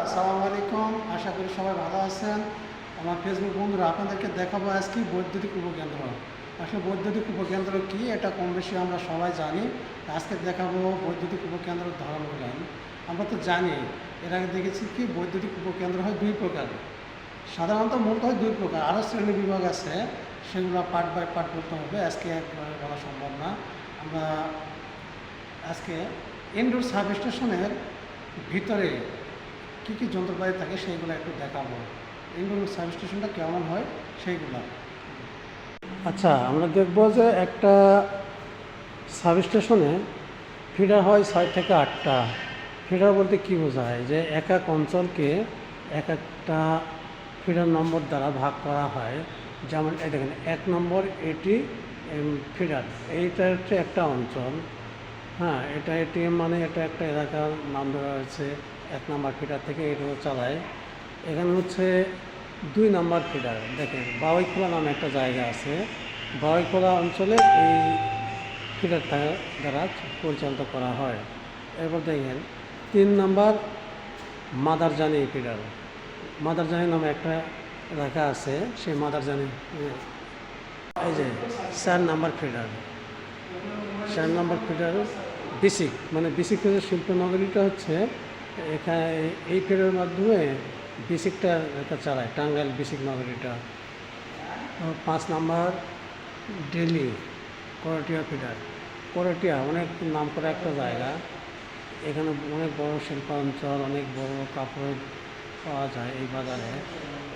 আসসালামু আলাইকুম, আশা করি সবাই ভালো আছেন। আমার ফেসবুক বন্ধুরা, আপনাদেরকে দেখাবো আজকে বৈদ্যুতিক উপকেন্দ্র। আসলে বৈদ্যুতিক উপকেন্দ্র কি, এটা কম বেশি আমরা সবাই জানি। আজকে দেখাবো বৈদ্যুতিক উপকেন্দ্রের ধরনগুলো। আমরা তো জানি, এর আগে দেখেছি কি বৈদ্যুতিক উপকেন্দ্র হয় দুই প্রকার। সাধারণত মূলত হয় দুই প্রকার, আরও শ্রেণী বিভাগ আছে, সেগুলো পার্ট বাই পার্ট করতে হবে, আজকে একবারে বলা সম্ভব না। আমরা আজকে ইনডোর সাবস্টেশনের ভিতরে কী কী যন্ত্রপাতি থাকে সেইগুলো একটু দেখাবো। ইনডোর সাবস্টেশনটা কেমন হয় সেইগুলো। আচ্ছা, আমরা দেখব যে একটা সাবস্টেশনে ফিডার হয় 6 থেকে 8টা। ফিডার বলতে কী বোঝায়, যে এক এক অঞ্চলকে এক একটা ফিডার নম্বর দ্বারা ভাগ করা হয়। যেমন এই দেখেন 1 নম্বর এটি ফিডার, এইটা হচ্ছে একটা অঞ্চল। হ্যাঁ, এটা এটিএম মানে এটা একটা এলাকার নাম ধরা হয়েছে। 1 নম্বর ফিডার থেকে এটাও চালায়। এখানে হচ্ছে 2 নম্বর ফিডার, দেখেন বাউইখোলা নামে একটা জায়গা আছে। বাউইখোলা অঞ্চলে এই ফিডারটা দ্বারা পরিচালিত করা হয়। এরপর দেখেন 3 নম্বর মাদারজানি ফিডার। মাদারজানি নামে একটা এলাকা আছে, সেই মাদারজানি। এই যে 4 নম্বর ফিডার। 4 নম্বর ফিডার বেসিক, মানে বেসিক শিল্পনগরীটা হচ্ছে এখানে এই ফিডারের মাধ্যমে বেসিকটা এটা চালায়, টাঙ্গাইল বেসিক নগরীটা। 5 নম্বর দিল্লি করটিয়া ফিডার। করটিয়া অনেক নাম করা একটা জায়গা, এখানে অনেক বড় শিল্পাঞ্চল, অনেক বড় কাপড় পাওয়া যায় এই বাজারে।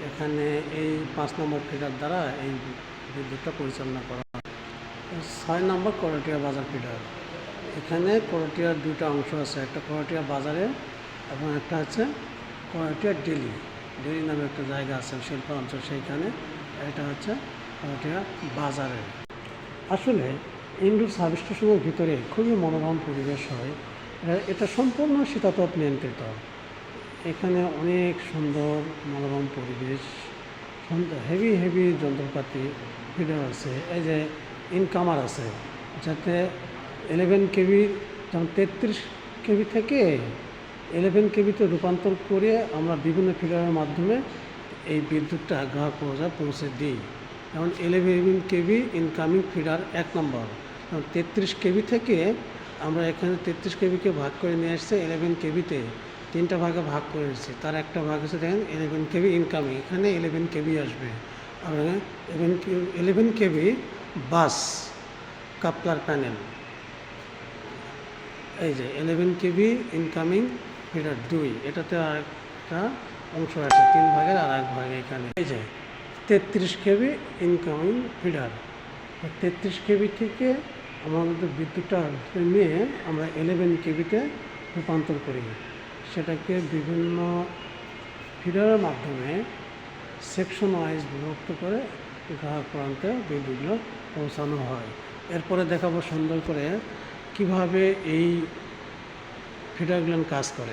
এখানে এই 5 নম্বর ফিডার দ্বারা এই বিদ্যুৎটা পরিচালনা করা হয়। 6 নম্বর করটিয়া বাজার ফিডার। এখানে করটিয়ার 2টা অংশ আছে, একটা করটিয়া বাজারে এবং একটা হচ্ছে করটিয়া দিল্লি। দিল্লি নামে একটা জায়গা আছে শিল্পাঞ্চল, সেইখানে। এটা হচ্ছে করটিয়া বাজারে। আসলে ইনডোর সাবস্টেশনের ভিতরে খুবই মনোরম পরিবেশ হয়। এটা সম্পূর্ণ শীতাতপ নিয়ন্ত্রিত। এখানে অনেক সুন্দর মনোরম পরিবেশ, হেভি হেভি যন্ত্রপাতি ফিডার আছে। এই যে ইনকামার আছে, যাতে 11 কেবি, যেমন 33 কেবি থেকে 11 কেবিতে রূপান্তর করে আমরা বিভিন্ন ফিডারের মাধ্যমে এই বিদ্যুৎটা গ্রাহক পর্যায়ে পৌঁছে দিই। যেমন 11 কেবি ইনকামিং ফিডার 1 নম্বর। 33 কেবি থেকে আমরা এখানে 33 কেবিকে ভাগ করে নিয়ে আসছে 11 কেবিতে, 3টা ভাগে ভাগ করে এসেছি। তার একটা ভাগ হচ্ছে দেখেন 11 কেবি ইনকামিং, এখানে 11 কেবি আসবে। আর 11 কেবি বাস কাপলার প্যানেল। এই যে 11 কেবি ইনকামিং ফিডার 2, এটাতে আরেকটা অংশ আছে, 3 ভাগের আর 1 ভাগে এখানে। এই যে 33 কেবি ইনকামিং ফিডার। 33 কেবি থেকে আমাদের বিদ্যুৎটা নিয়ে আমরা 11 কেবিতে রূপান্তর করি। সেটাকে বিভিন্ন ফিডারের মাধ্যমে সেকশন ওয়াইজ বিভক্ত করে গ্রাহক প্রান্তে বিদ্যুৎগুলো পৌঁছানো হয়। এরপরে দেখাবো সুন্দর করে কিভাবে এই ফিডারগুলো কাজ করে।